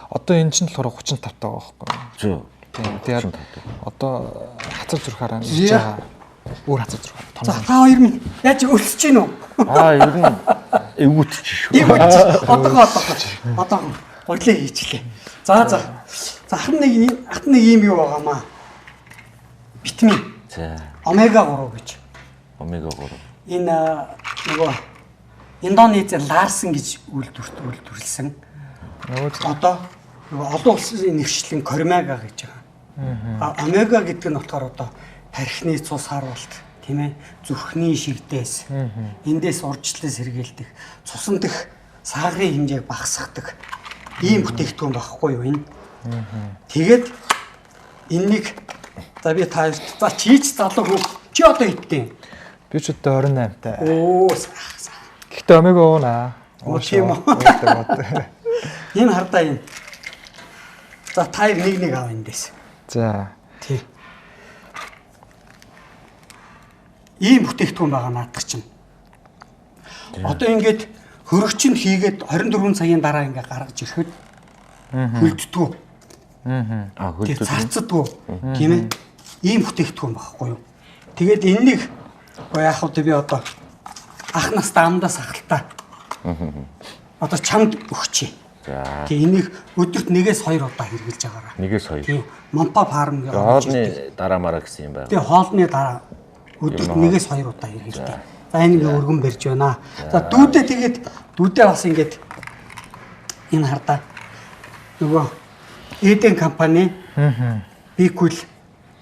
Одоо энэ чинь болохоор 35 таа байхгүй юу? Тэгээд одоо хацар зүрхаараа хийж байгаа. Өөр хацар зүрх. За та хоёр минь яаж өлсөж гин үү? Ер нь эвгүүтчих шүү. Одоо бодлоо хийчихлээ. За ахын нэг ийм юу байгаамаа. Витамин. За. Омега 3 гэж. Омега 3. Энэ нөгөө Индонез Ларсон гэж үйлдвэрлэсэн. Одоо олон улсын нэгшлэн Кормага гэж байгаа. Омега гэдэг нь болохоор одоо тархины цус харуулт, тийм ээ, зүрхний шигдээс, эндээс урьдчилан сэргийлдэг, цусан дэх саагрын хэмжээг багасгадаг ийм бүтээгдэхүүн байхгүй юу энэ. Тэгээд энэнийг за би та за чийч залуу хөө чи одоо хиттэй. Би ч одоо 28 таа. Оо. Гэхдээ омега уунаа. Тийм үү. Энэ хардаа энэ. За та нэг аваа эндээс. За. Тий. ийм бүтээгдэхүүн байгаа наадах чинь. Одоо ингээд хөрөгчөнд хийгээд 24 цагийн дараа ингээд гаргаж ирэхэд хөлддгүү. Тэгээд царцдгүү. Тийм ээ. Ийм бүтээгдэхүүн байхгүй юу? Тэгээд энэнийг яах вэ би одоо ах настаа амдаас ахалтаа. Одоо чамд өгчээ. За. Тэгээ энийг өдөрт 1-2 удаа хэрэглэж байгаараа. 1-2. Тийм. Монпа фарм гэж. Хоолны дараа мараа гэсэн юм байна. Тэгээ хоолны дараа өдөрт 1-2 удаа хэрэглэдэг. За энэ ингээ өргөн барьж байна. За дүүдээ тэгээд дүүдээ бас ингээд энэ хардаа нөгөө Эден компани Бикул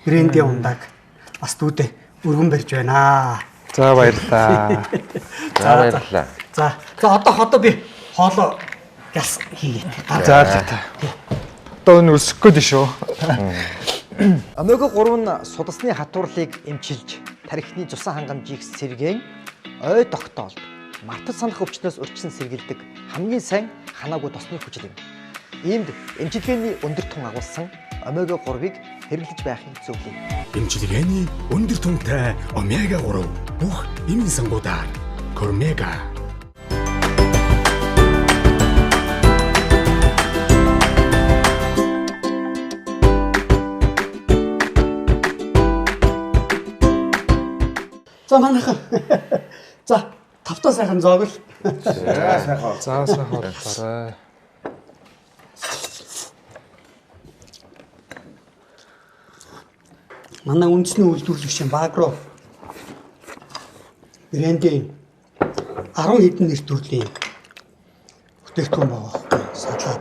брендийн ундаг бас дүүдээ өргөн барьж байна. За баярлалаа. За баярлалаа. За одоо би хоолоо газ хийгээд. За. Одоо энэ өсөх гээд шүү. Омега 3 нь судасны хатуурлыг эмчилж, тархины цусан хангамжийг сэргээн, ой тогтоолд, мартаж санах өвчнөөс урьдчилан сэргийлдэг хамгийн сайн ханаагүй тосны хүчил юм. Иймд эмчилгээний өндөр тун агуулсан омега 3-ыг хэрэглэж байхыг зөвлөе. Эмчилгээний өндөр түнтэй омега 3 бүх эмийн сангуудаар Кормега. За манайхан. За тавтаа сайхан зоогл. За сайхан хооллоорой. Манай үндэсний үйлдвэрлэгч Багро брендийн 10 хэдэн нэр төрлийн бүтээгдэхүүн байгаа. Салаад.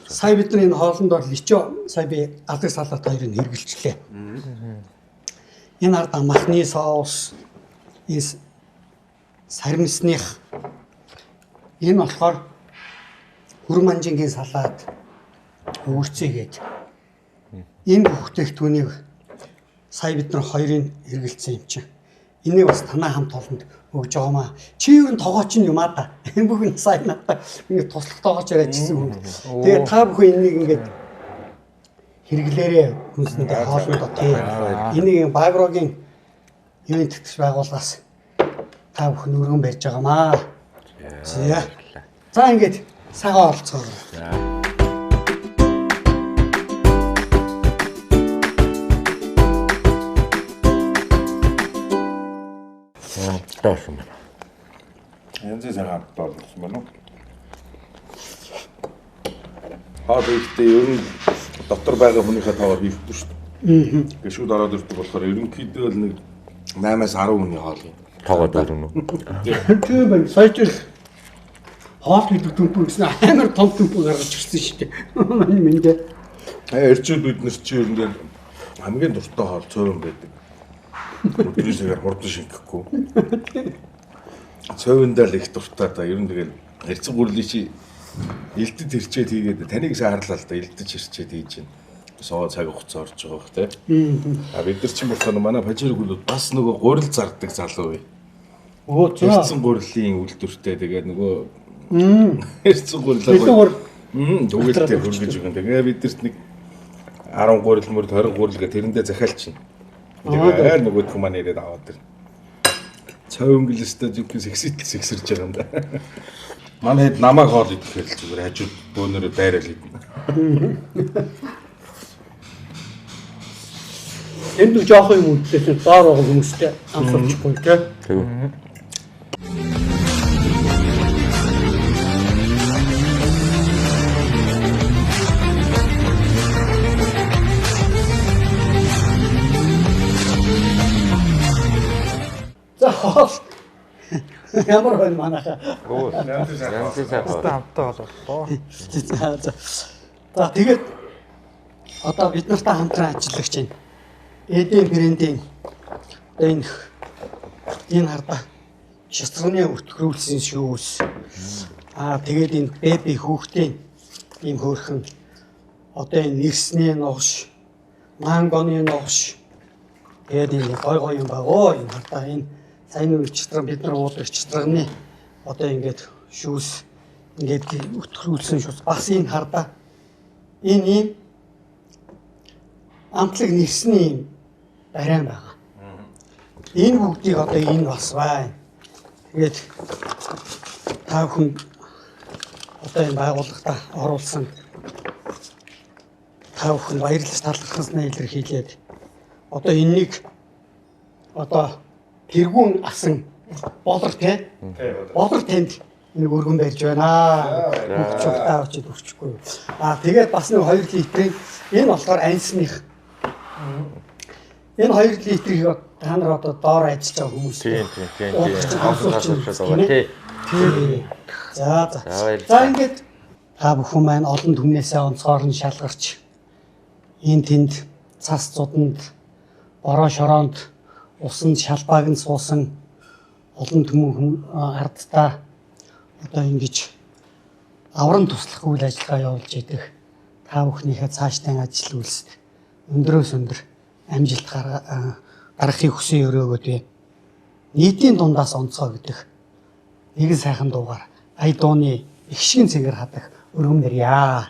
Сая бидний энэ хоолндор личо сая би алдаг салаад хоёрыг хэрэгжилчлээ. Энэ ард махны соус, энэ сармисных энэ болохоор хөрманжингийн салаад өвөрцөөгээд энэ бүтээгдэхүүнийг сая бид нар хоёрыг хэрэгэлсэн юм чинь. Энийг бас танаа хамт олонд өгж байгаамаа. Чи юу н тогооч юм аа да. Энэ бүхэн сая надад ингэ туслах тоогооч яриад гэсэн үг. Тэгээ та бүхэн энийг ингээд хэрэглээрээ хүнсэндээ хоолндоо тий. Энийг Багрогийн ивент тэтгэж байгууллагаас та бүхэн өргөн барьж байгаамаа. За ингээд сайхан оролцгоо. Тоосон байна. Янз бүрийн хаттай болсон байна уу? Хаад ихтэй ер нь дотор байгаа хүнийхээ тоогоор хийхгүй шүү дээ. Гişүүд ороод ирдэг болохоор ерөнхийдөө л нэг 8-10 хүний хоол юм. Тоогоод өрнө үү? Тийм байна. Сая ч хоол хийдэг төмпөр гэсэн амар том төмпөр гаргаж ирсэн шүү дээ. Манай минь. Эрчүүд бид нар чи ер нь хамгийн дуртай хоол цөөрөн байдаг. Өдрөөсөөр хурдан шингэхгүй. Цөөвөндөө л их дуртай та ер нь тэгэл эрцэг гүрлийн чи элдэд ирчээд хийгээд таныг саарлаа л да элдэж ирчээд хийж байна. Соо цаг хугацаа орж байгаа бох те. Бид нар чинь болохоор манай пажиргууд бас нөгөө гурил зардаг залуу бай. Эрцэн гурлийн үйлдвэртэй тэгээд нөгөө эрцэн гурлаа. Дүгэлтэй хөргөж өгөн. Тэгээ бидэрт нэг 10 гурил мөрд 20 гурил гэ тэрэндээ захиалчихна. Тэгээ нөгөөх хүмүүс ирээд аваад тэр. Цовинглэстэй зүгээс сэгсэрж байгаа юм да. Манай хэд намайг хоол идэхээр л зүгээр хажууд бөөнөрөө дайрал идэнэ. Энд жоох юм үлдсэн доор байгаа хүмүүстэй амсавчихгүй тийм. За хоол. Ямар байна манайха. Янз сайхан болоо. За тэгээд одоо бид нартай хамтран ажиллагч байна. Эден брендийн энэ хардаа шастраны өртгөрүүлсэн шүүс. Тэгээд энэ бэби хүүхдийн ийм хөөрхөн одоо энэ нэрсний ногш, мангоны ногш. Тэгээд энэ гой юм байгаа. Энэ хардаа энэ сайн үе читрэн бид нар уудаг читраны одоо ингээд шүүс ингээд өтгөрүүлсэн шүүс бас энэ хардаа энэ амтлаг нэрсний бариан байгаа. Энэ бүгдийг одоо энэ бас бай. Тэгээд та бүхэн одоо энэ байгууллагата оруулсан та бүхэн баярлаж талархснаа илэрхийлээд одоо энэнийг одоо тэргүүн асан болор те болор танд нэг өргөн барьж байна. Бүгдчилтаа очиж өгчихгүй. Тэгээд бас нэг 2 литрийн энэ болохоор ансных. Энэ 2 литрийг та нар одоо доор ажиллаж байгаа хүмүүс. Тийм. Тийм. За ингээд та бүхэн маань олон түмнээсээ онцгоор нь шалгарч энэ тэнд цас цуданд бороо шороонд усанд шалбааг нь суусан олон түмэн ардтаа одоо ингэж аврам туслах үйл ажиллагаа явуулж идэх та бүхнийхээ цаашдын ажил үйлсэд өндрөөс өндөр амжилт гаргахыг хүсэн өрөөгөөд бай. Нийтийн дундаас онцгой гэдэг нэгэн сайхан дуугаар ая дууны их шигэн цэнгэр хадах өргөн барья.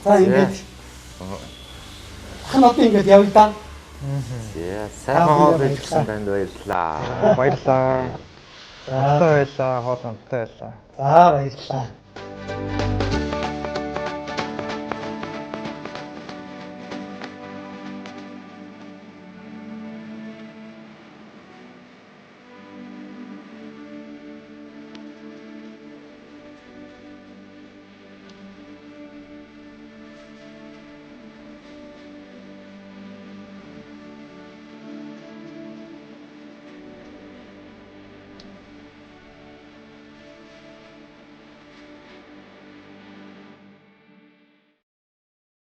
За ингээд хан одоо ингээд явъя да. Сайн хоол идсэн танд баярлалаа. Баярлалаа. Хоол амттай байлаа. За баярлалаа.